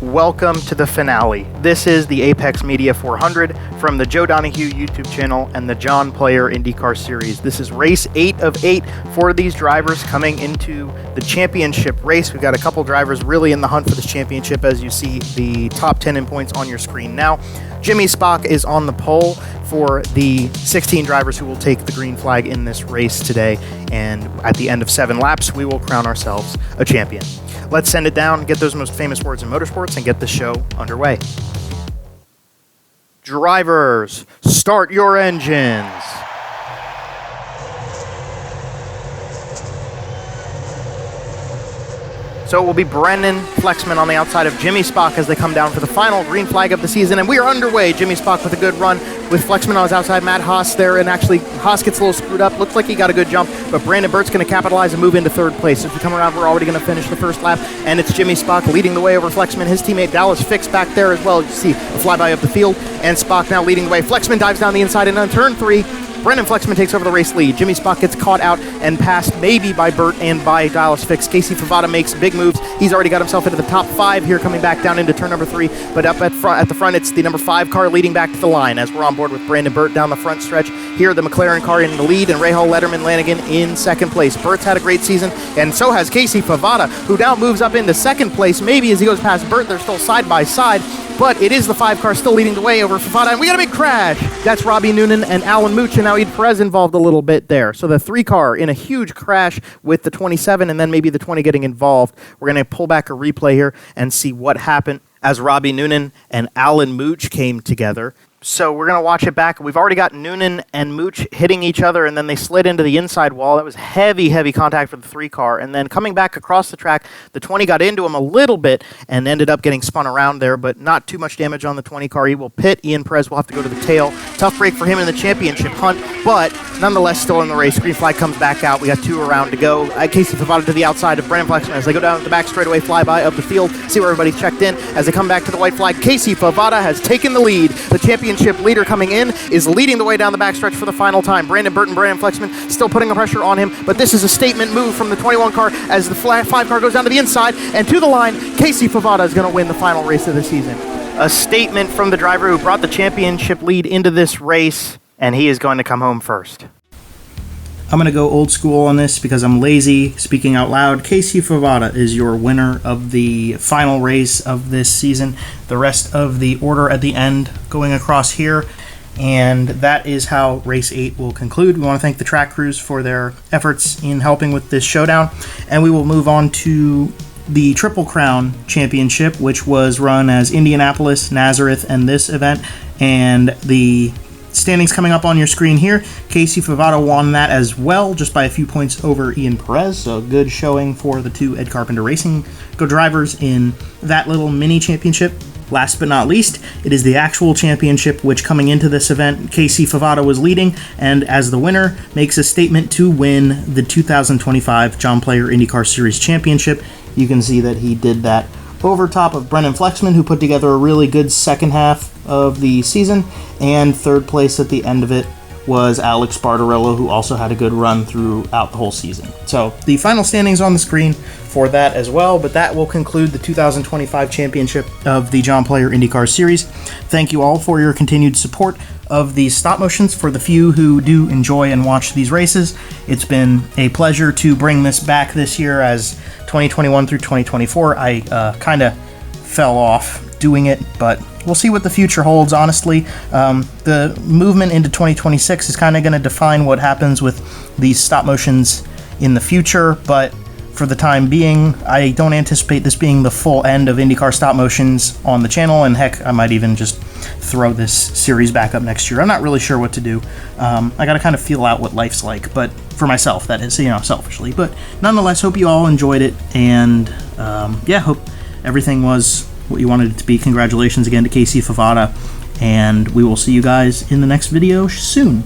Welcome to the finale. This is the Apex Media 400 from the Joe Donahue YouTube channel and the John Player IndyCar Series. This is race 8 of 8 for these drivers coming into the championship race. We've got a couple drivers really in the hunt for this championship, as you see the top 10 in points on your screen now. Jimmy Spock is on the pole for the 16 drivers who will take the green flag in this race today, and at the end of 7 laps, we will crown ourselves a champion. Let's send it down, get those most famous words in motorsports, and get the show underway. Drivers, start your engines. So it will be Brendan Flexman on the outside of Jimmy Spock as they come down for the final green flag of the season, and we are underway. Jimmy Spock with a good run with Flexman on his outside. Matt Haas there, and actually Haas gets a little screwed up. Looks like he got a good jump, but Brandon Burt's going to capitalize and move into third place. As we come around, we're already going to finish the first lap, and it's Jimmy Spock leading the way over Flexman. His teammate Dallas Fix back there as well. You see a flyby of the field, and Spock now leading the way. Flexman dives down the inside, and on turn 3, Brendan Flexman takes over the race lead. Jimmy Spock gets caught out and passed maybe by Burt and by Dallas Fix. Casey Favada makes big moves. He's already got himself into the top 5 here, coming back down into turn number 3. But up at the front, it's the number 5 car leading back to the line as we're on board with Brandon Burt down the front stretch. Here, the McLaren car in the lead, and Rahal Letterman Lanigan in second place. Burt's had a great season, and so has Casey Favada, who now moves up into second place. Maybe as he goes past Burt, they're still side by side. But it is the 5 car still leading the way over Favada, and we got a big crash. That's Robbie Noonan and Alan Mooch, and now Ed Perez involved a little bit there. So the 3 car in a huge crash with the 27, and then maybe the 20 getting involved. We're going to pull back a replay here and see what happened as Robbie Noonan and Alan Mooch came together. So we're going to watch it back. We've already got Noonan and Mooch hitting each other, and then they slid into the inside wall. That was heavy, heavy contact for the 3 car. And then coming back across the track, the 20 got into him a little bit and ended up getting spun around there, but not too much damage on the 20 car. He will pit. Ian Perez will have to go to the tail. Tough break for him in the championship hunt, but nonetheless still in the race. Green flag comes back out. We got 2 around to go. Casey Favada to the outside of Brendan Flexman as they go down the back straightaway flyby of the field. See where everybody's checked in. As they come back to the white flag, Casey Favada has taken the lead. The championship leader coming in is leading the way down the backstretch for the final time. Brandon Burt and Brandon Flexman still putting the pressure on him, but this is a statement move from the 21 car as the 5 car goes down to the inside and to the line. Casey Favada is going to win the final race of the season. A statement from the driver who brought the championship lead into this race, and he is going to come home first. I'm going to go old school on this because I'm lazy speaking out loud. Casey Favada is your winner of the final race of this season. The rest of the order at the end going across here. And that is how race 8 will conclude. We want to thank the track crews for their efforts in helping with this showdown. And we will move on to the Triple Crown Championship, which was run as Indianapolis, Nazareth, and this event. And the standings coming up on your screen here. Casey Favada won that as well, just by a few points over Ian Perez. So good showing for the 2 Ed Carpenter Racing drivers in that little mini championship. Last but not least, it is the actual championship, which coming into this event, Casey Favada was leading, and as the winner, makes a statement to win the 2025 John Player IndyCar Series Championship. You can see that he did that over top of Brendan Flexman, who put together a really good second half of the season, and third place at the end of it was Alex Bartarello, who also had a good run throughout the whole season. So the final standings on the screen for that as well, but that will conclude the 2025 championship of the John Player IndyCar Series. Thank you all for your continued support of these stop motions. For the few who do enjoy and watch these races, it's been a pleasure to bring this back this year. As 2021 through 2024, I kind of fell off doing it, but we'll see what the future holds. Honestly, the movement into 2026 is kind of going to define what happens with these stop motions in the future, but for the time being, I don't anticipate this being the full end of IndyCar stop motions on the channel, and heck, I might even just throw this series back up next year. I'm not really sure what to do. I got to kind of feel out what life's like, but for myself, that is, selfishly. But nonetheless, hope you all enjoyed it, and hope everything was what you wanted it to be. Congratulations again to Casey Favada, and we will see you guys in the next video soon.